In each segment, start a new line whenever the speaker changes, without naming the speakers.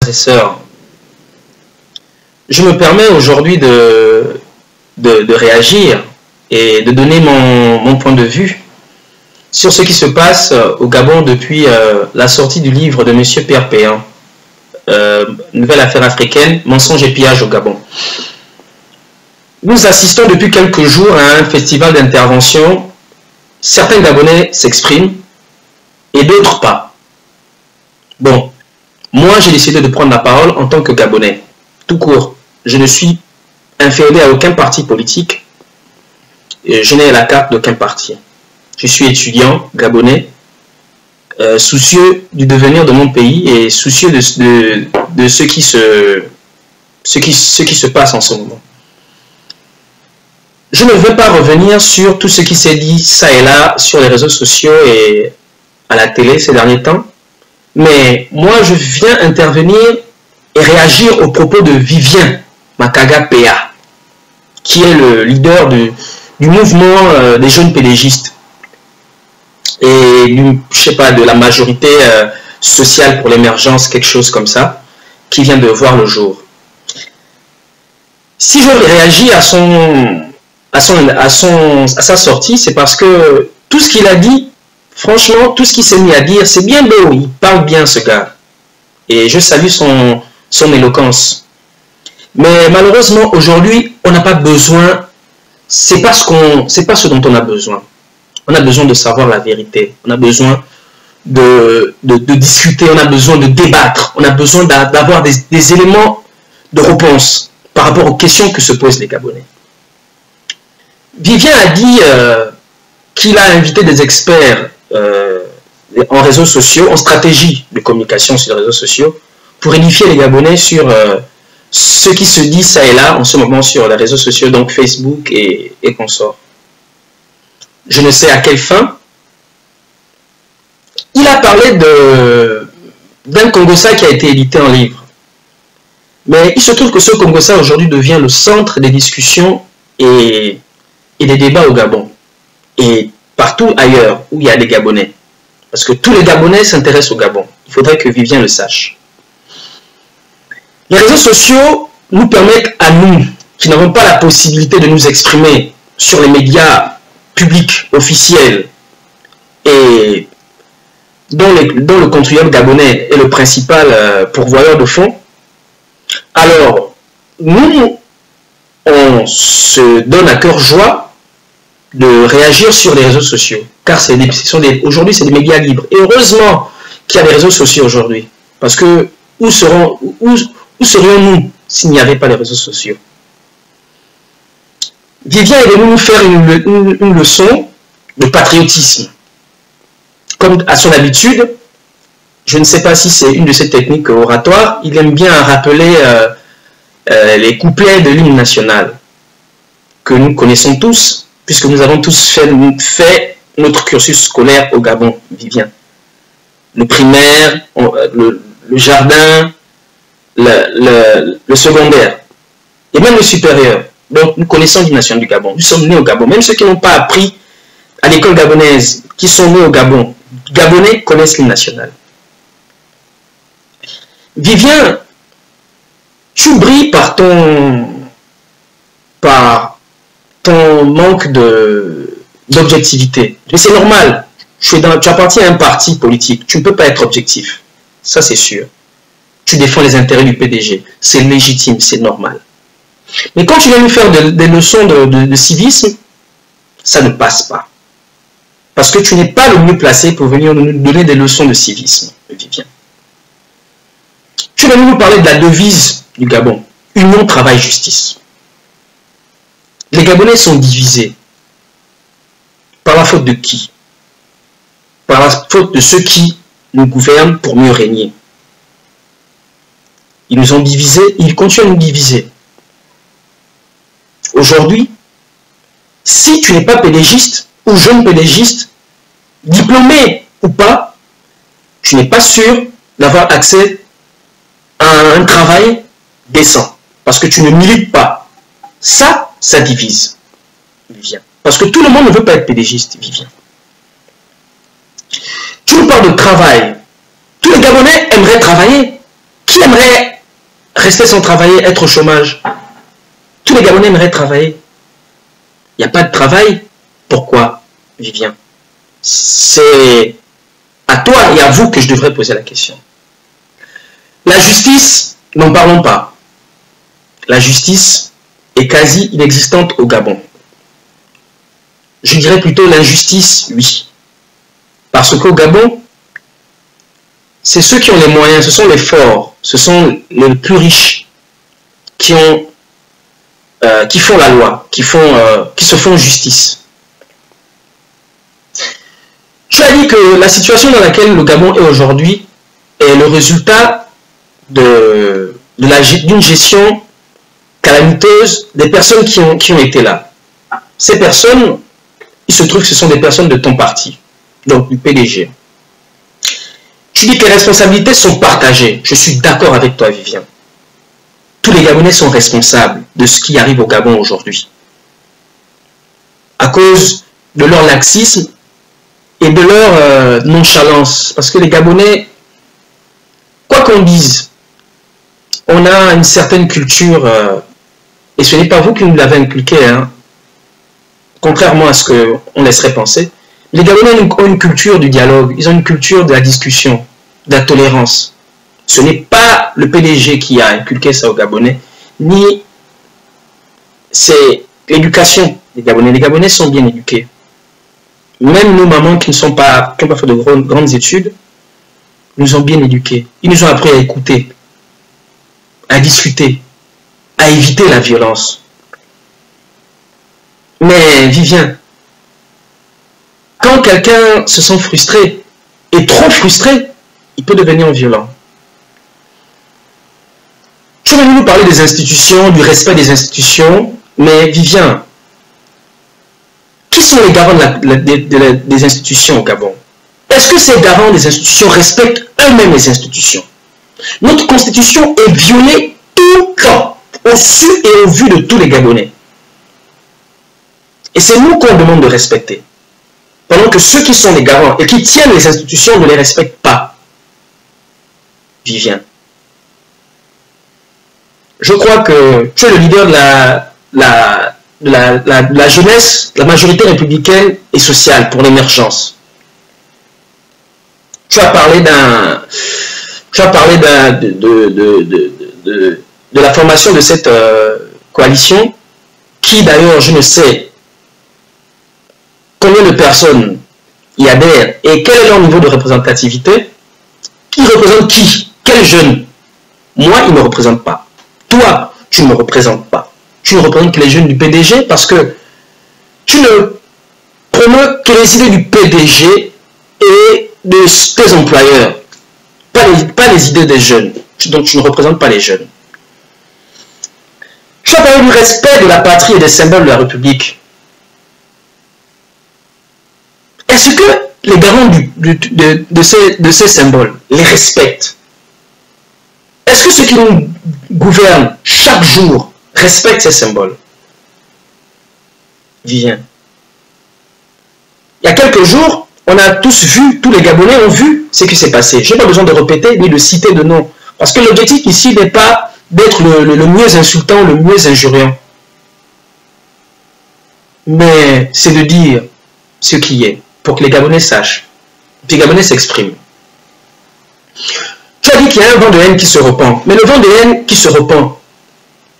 et sœurs, je me permets aujourd'hui de réagir et de donner mon point de vue sur ce qui se passe au Gabon depuis la sortie du livre de M. Pierre Péan, Nouvelle affaire africaine, mensonges et pillages au Gabon. Nous assistons depuis quelques jours à un festival d'intervention. Certains Gabonais s'expriment et d'autres pas. Bon, moi j'ai décidé de prendre la parole en tant que Gabonais, tout court. Je ne suis inféodé à aucun parti politique et je n'ai la carte d'aucun parti. Je suis étudiant gabonais, soucieux du devenir de mon pays et soucieux de ce qui se passe en ce moment. Je ne veux pas revenir sur tout ce qui s'est dit ça et là sur les réseaux sociaux et à la télé ces derniers temps, mais moi je viens intervenir et réagir aux propos de Vivien Makaga Péa, qui est le leader du mouvement des jeunes pédégistes et je sais pas, de la majorité sociale pour l'émergence, quelque chose comme ça, qui vient de voir le jour. Si je réagis à sa sortie, c'est parce que tout ce qu'il a dit, franchement, tout ce qu'il s'est mis à dire, c'est bien beau, il parle bien ce gars. Et je salue son éloquence. Mais malheureusement, aujourd'hui, on n'a pas besoin, c'est pas ce dont on a besoin. On a besoin de savoir la vérité, on a besoin de discuter, on a besoin de débattre, on a besoin d'avoir des éléments de réponse par rapport aux questions que se posent les Gabonais. Vivien a dit qu'il a invité des experts en réseaux sociaux, en stratégie de communication sur les réseaux sociaux, pour édifier les Gabonais sur ce qui se dit ça et là en ce moment sur les réseaux sociaux, donc Facebook et consorts. Je ne sais à quelle fin. Il a parlé d'un Congossa qui a été édité en livre. Mais il se trouve que ce Congossa aujourd'hui devient le centre des discussions et des débats au Gabon. Et partout ailleurs où il y a des Gabonais. Parce que tous les Gabonais s'intéressent au Gabon. Il faudrait que Vivien le sache. Les réseaux sociaux nous permettent à nous, qui n'avons pas la possibilité de nous exprimer sur les médias publics, officiels, et dont le contribuable gabonais est le principal pourvoyeur de fonds, alors nous, on se donne à cœur joie de réagir sur les réseaux sociaux, car aujourd'hui c'est des médias libres. Et heureusement qu'il y a des réseaux sociaux aujourd'hui, parce que où serions-nous s'il n'y avait pas les réseaux sociaux? Vivien est venu nous faire une leçon de patriotisme. Comme à son habitude, je ne sais pas si c'est une de ses techniques oratoires, il aime bien rappeler les couplets de l'hymne national que nous connaissons tous, puisque nous avons tous fait notre cursus scolaire au Gabon, Vivien. Le primaire, le jardin, le secondaire, et même le supérieur. Donc, nous connaissons l'hymne national du Gabon. Nous sommes nés au Gabon. Même ceux qui n'ont pas appris à l'école gabonaise, qui sont nés au Gabon, Gabonais connaissent l'hymne national. Vivien, tu brilles par ton manque d'objectivité. Mais c'est normal. Tu appartiens à un parti politique. Tu ne peux pas être objectif. Ça, c'est sûr. Tu défends les intérêts du PDG. C'est légitime, c'est normal. Mais quand tu viens nous faire des leçons de civisme, ça ne passe pas. Parce que tu n'es pas le mieux placé pour venir nous donner des leçons de civisme, Vivien. Tu vas nous parler de la devise du Gabon. Union, travail, justice. Les Gabonais sont divisés. Par la faute de qui? Par la faute de ceux qui nous gouvernent pour mieux régner. Ils nous ont divisés, ils continuent à nous diviser. Aujourd'hui, si tu n'es pas pédégiste ou jeune pédégiste, diplômé ou pas, tu n'es pas sûr d'avoir accès à un travail décent. Parce que tu ne milites pas. Ça divise, Vivien. Parce que tout le monde ne veut pas être pédégiste, Vivien. Tu nous parles de travail. Tous les Gabonais aimeraient travailler. Qui aimerait rester sans travailler, être au chômage. Tous les Gabonais aimeraient travailler. Il n'y a pas de travail. Pourquoi, Vivien? C'est à toi et à vous que je devrais poser la question. La justice, n'en parlons pas. La justice est quasi inexistante au Gabon. Je dirais plutôt l'injustice, oui. Parce qu'au Gabon, c'est ceux qui ont les moyens, ce sont les forts, ce sont les plus riches qui font la loi, qui se font justice. Tu as dit que la situation dans laquelle le Gabon est aujourd'hui est le résultat d'une gestion calamiteuse des personnes qui ont été là. Ces personnes, il se trouve que ce sont des personnes de ton parti, donc du PDG. Tu dis que les responsabilités sont partagées. Je suis d'accord avec toi, Vivien. Tous les Gabonais sont responsables de ce qui arrive au Gabon aujourd'hui. À cause de leur laxisme et de leur nonchalance. Parce que les Gabonais, quoi qu'on dise, on a une certaine culture, et ce n'est pas vous qui nous l'avez inculqué, hein, contrairement à ce qu'on laisserait penser. Les Gabonais ont une culture du dialogue, ils ont une culture de la discussion, de la tolérance. Ce n'est pas le PDG qui a inculqué ça aux Gabonais, ni c'est l'éducation des Gabonais. Les Gabonais sont bien éduqués. Même nos mamans qui n'ont pas fait de grandes études, nous ont bien éduqués. Ils nous ont appris à écouter, à discuter, à éviter la violence. Mais Vivien, quand quelqu'un se sent frustré, et trop frustré, il peut devenir violent. Tu es venu nous parler des institutions, du respect des institutions, mais Vivien, qui sont les garants des institutions au Gabon? Est-ce que ces garants des institutions respectent eux-mêmes les institutions? Notre constitution est violée tout le temps, au su et au vu de tous les Gabonais. Et c'est nous qu'on demande de respecter. Pendant que ceux qui sont les garants et qui tiennent les institutions ne les respectent pas. Vivien. Je crois que tu es le leader de la jeunesse, la majorité républicaine et sociale pour l'émergence. Tu as parlé de la formation de cette coalition qui d'ailleurs, je ne sais combien de personnes y adhèrent et quel est leur niveau de représentativité. Ils représentent qui? Quel jeune? Moi, ils ne me représentent pas. Toi, tu ne me représentes pas. Tu ne représentes que les jeunes du PDG parce que tu ne promeus que les idées du PDG et de tes employeurs, pas les idées des jeunes. Donc tu ne représentes pas les jeunes. Tu as parlé du respect de la patrie et des symboles de la République. Est-ce que les garants de ces symboles les respectent? Est-ce que ceux qui nous gouvernent chaque jour respectent ces symboles? Vivien. Il y a quelques jours, on a tous vu, tous les Gabonais ont vu ce qui s'est passé. Je n'ai pas besoin de répéter ni de citer de nom. Parce que l'objectif ici n'est pas d'être le mieux insultant, le mieux injuriant. Mais c'est de dire ce qui est, pour que les Gabonais sachent. Puis les Gabonais s'expriment. Tu as dit qu'il y a un vent de haine qui se répand. Mais le vent de haine qui se répand,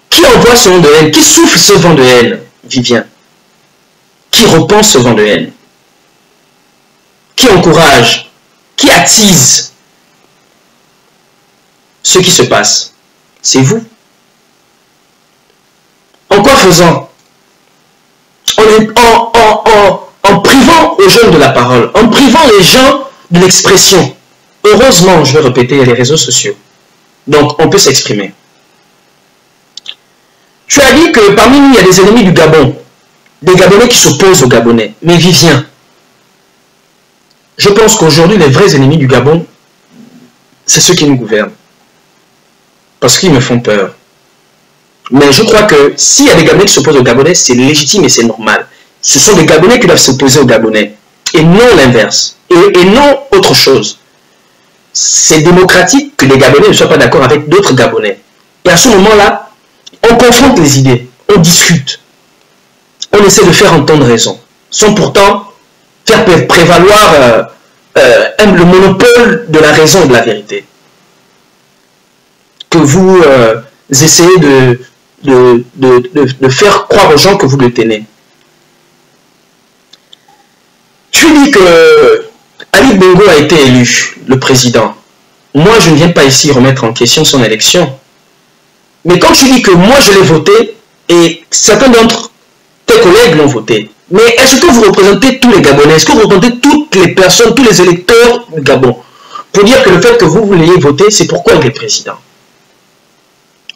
qui envoie ce vent de haine? Qui souffle ce vent de haine, Vivien? Qui répand ce vent de haine? Qui encourage? Qui attise ce qui se passe? C'est vous. En quoi faisant? En privant aux jeunes de la parole, en privant les gens de l'expression. Heureusement, je vais répéter, il y a les réseaux sociaux. Donc, on peut s'exprimer. Tu as dit que parmi nous, il y a des ennemis du Gabon. Des Gabonais qui s'opposent aux Gabonais. Mais Vivien, je pense qu'aujourd'hui, les vrais ennemis du Gabon, c'est ceux qui nous gouvernent. Parce qu'ils me font peur. Mais je crois que s'il y a des Gabonais qui s'opposent aux Gabonais, c'est légitime et c'est normal. Ce sont les Gabonais qui doivent s'opposer aux Gabonais. Et non l'inverse. Et non autre chose. C'est démocratique que les Gabonais ne soient pas d'accord avec d'autres Gabonais. Et à ce moment-là, on confronte les idées, on discute, on essaie de faire entendre raison, sans pourtant faire prévaloir le monopole de la raison et de la vérité. Que vous essayez de faire croire aux gens que vous le tenez. Tu dis que Ali Bongo a été élu, le président. Moi, je ne viens pas ici remettre en question son élection. Mais quand tu dis que moi, je l'ai voté, et certains d'entre tes collègues l'ont voté, mais est-ce que vous représentez tous les Gabonais? Est-ce que vous représentez toutes les personnes, tous les électeurs du Gabon? Pour dire que le fait que vous l'ayez voté, c'est pourquoi il est président.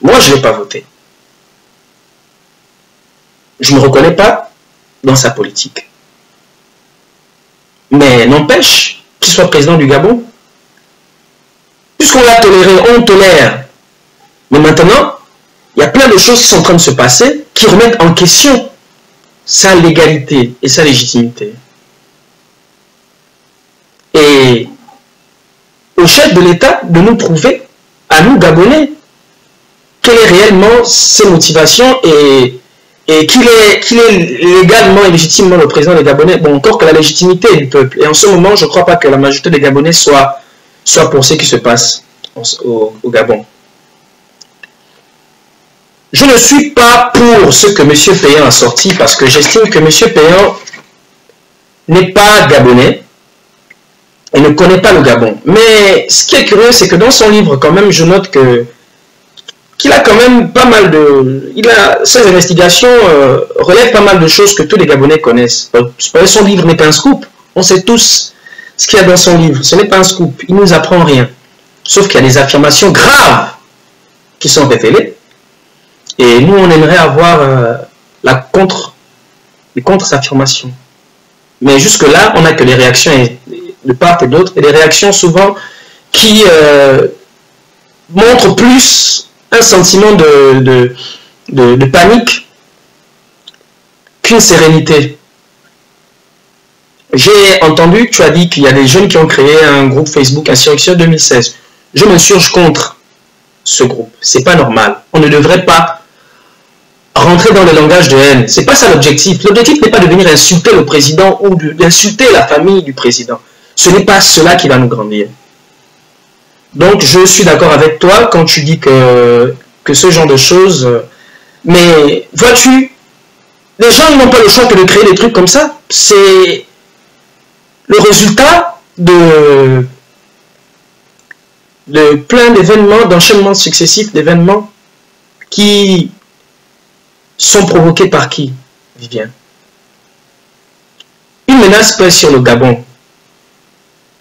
Moi, je ne l'ai pas voté. Je ne me reconnais pas dans sa politique. Mais n'empêche qu'il soit président du Gabon. Puisqu'on l'a toléré, on tolère. Mais maintenant, il y a plein de choses qui sont en train de se passer qui remettent en question sa légalité et sa légitimité. Et au chef de l'État de nous prouver, à nous Gabonais, quelles sont réellement ses motivations et qu'il est légalement et légitimement le président des Gabonais. Bon, encore que la légitimité du peuple. Et en ce moment, je ne crois pas que la majorité des Gabonais soit pour ce qui se passe au Gabon. Je ne suis pas pour ce que M. Payan a sorti parce que j'estime que M. Payan n'est pas Gabonais et ne connaît pas le Gabon. Mais ce qui est curieux, c'est que dans son livre, quand même, je note qu'il a quand même pas mal de... Ses investigations relèvent pas mal de choses que tous les Gabonais connaissent. Son livre n'est pas un scoop. On sait tous ce qu'il y a dans son livre. Ce n'est pas un scoop. Il ne nous apprend rien. Sauf qu'il y a des affirmations graves qui sont révélées. Et nous, on aimerait avoir les contre-affirmations. Mais jusque-là, on n'a que les réactions de part et d'autre. Et des réactions souvent qui montrent plus un sentiment de panique qu'une sérénité. J'ai entendu que tu as dit qu'il y a des jeunes qui ont créé un groupe Facebook Insurrection 2016. Je m'insurge contre ce groupe. C'est pas normal. On ne devrait pas rentrer dans le langage de haine. C'est pas ça l'objectif. L'objectif n'est pas de venir insulter le président ou d'insulter la famille du président. Ce n'est pas cela qui va nous grandir. Donc, je suis d'accord avec toi quand tu dis que ce genre de choses... mais, vois-tu, les gens n'ont pas le choix que de créer des trucs comme ça. C'est le résultat de plein d'événements, d'enchaînements successifs d'événements qui sont provoqués par qui, Vivien? Une menace pèse sur le Gabon.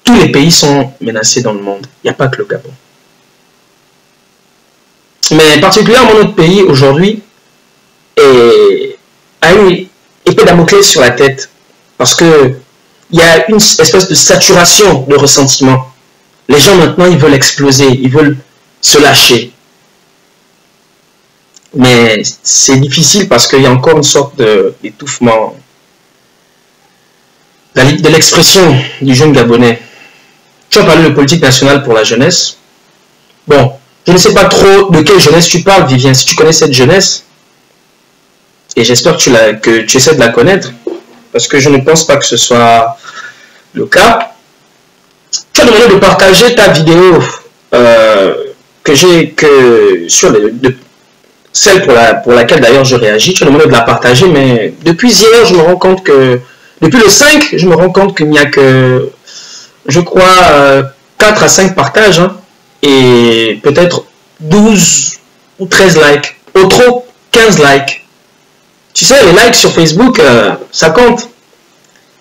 Tous les pays sont menacés dans le monde. Il n'y a pas que le Gabon. Mais particulièrement notre pays aujourd'hui a une épée Damoclès sur la tête. Parce qu'il y a une espèce de saturation de ressentiment. Les gens maintenant, ils veulent exploser, ils veulent se lâcher. Mais c'est difficile parce qu'il y a encore une sorte d'étouffement de l'expression du jeune Gabonais. Tu as parlé de politique nationale pour la jeunesse. Bon, je ne sais pas trop de quelle jeunesse tu parles, Vivien. Si tu connais cette jeunesse, et j'espère que tu essaies de la connaître, parce que je ne pense pas que ce soit le cas. Tu as demandé de partager ta vidéo celle pour laquelle d'ailleurs je réagis. Tu as demandé de la partager, mais depuis hier, je me rends compte que... Depuis le 5, je me rends compte qu'il n'y a que, je crois, 4 à 5 partages, hein, et peut-être 12 ou 13 likes. Au trop, 15 likes. Tu sais, les likes sur Facebook, ça compte.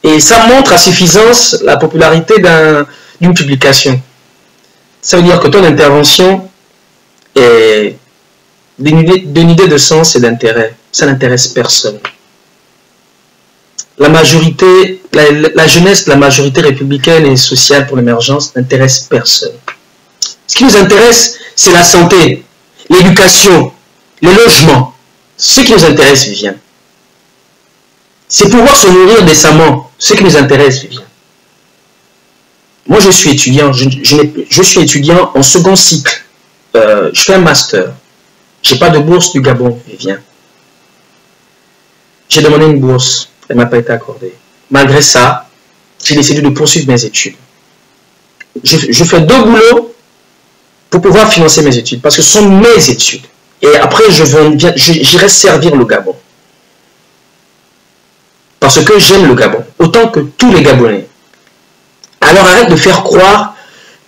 Et ça montre à suffisance la popularité d'une publication. Ça veut dire que ton intervention est d'une idée de sens et d'intérêt. Ça n'intéresse personne. La majorité, la jeunesse de la majorité républicaine et sociale pour l'émergence n'intéresse personne. Ce qui nous intéresse, c'est la santé, l'éducation, le logement. Ce qui nous intéresse, Vivien. C'est pouvoir se nourrir décemment. Ce qui nous intéresse, Vivien. Moi, je suis étudiant. Je suis étudiant en second cycle. Je fais un master. J'ai pas de bourse du Gabon, Vivien. J'ai demandé une bourse, elle m'a pas été accordée. Malgré ça, j'ai décidé de poursuivre mes études. Je fais 2 boulots pour pouvoir financer mes études, parce que ce sont mes études. Et après, j'irai servir le Gabon. Parce que j'aime le Gabon, autant que tous les Gabonais. Alors arrête de faire croire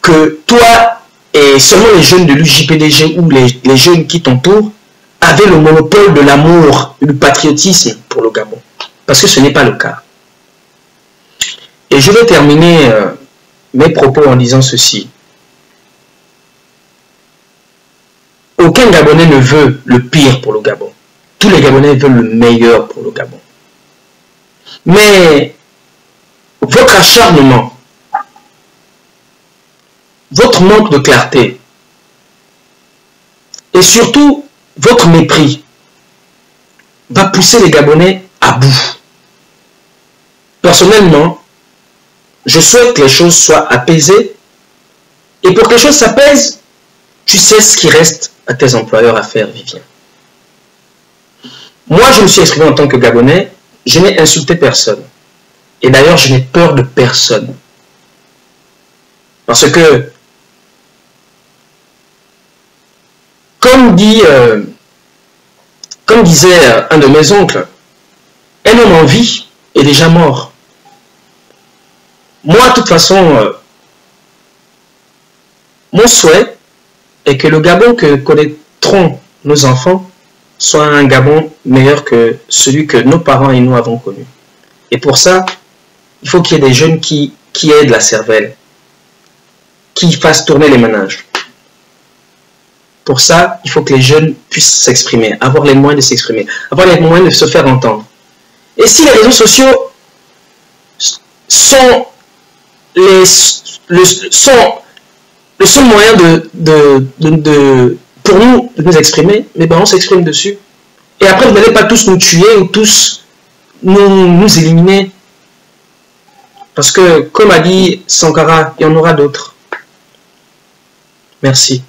que toi et seulement les jeunes de l'UJPDG ou les jeunes qui t'entourent avaient le monopole de l'amour, du patriotisme pour le Gabon. Parce que ce n'est pas le cas. Et je vais terminer mes propos en disant ceci. Aucun Gabonais ne veut le pire pour le Gabon. Tous les Gabonais veulent le meilleur pour le Gabon. Mais votre acharnement, votre manque de clarté et surtout votre mépris va pousser les Gabonais à bout. Personnellement, je souhaite que les choses soient apaisées et pour que les choses s'apaisent, tu sais ce qui reste à tes employeurs à faire, Vivien. Moi, je me suis exprimé en tant que Gabonais, je n'ai insulté personne. Et d'ailleurs, je n'ai peur de personne. Parce que, comme disait un de mes oncles, un homme en vie est déjà mort. Moi, de toute façon, mon souhait est que le Gabon que connaîtront nos enfants soit un Gabon meilleur que celui que nos parents et nous avons connu. Et pour ça, il faut qu'il y ait des jeunes qui aient de la cervelle, qui fassent tourner les ménages. Pour ça, il faut que les jeunes puissent s'exprimer, avoir les moyens de s'exprimer, avoir les moyens de se faire entendre. Et si les réseaux sociaux sont le seul moyen pour nous de nous exprimer, mais ben on s'exprime dessus. Et après, vous n'allez pas tous nous tuer ou tous nous éliminer. Parce que, comme a dit Sankara, il y en aura d'autres. Merci.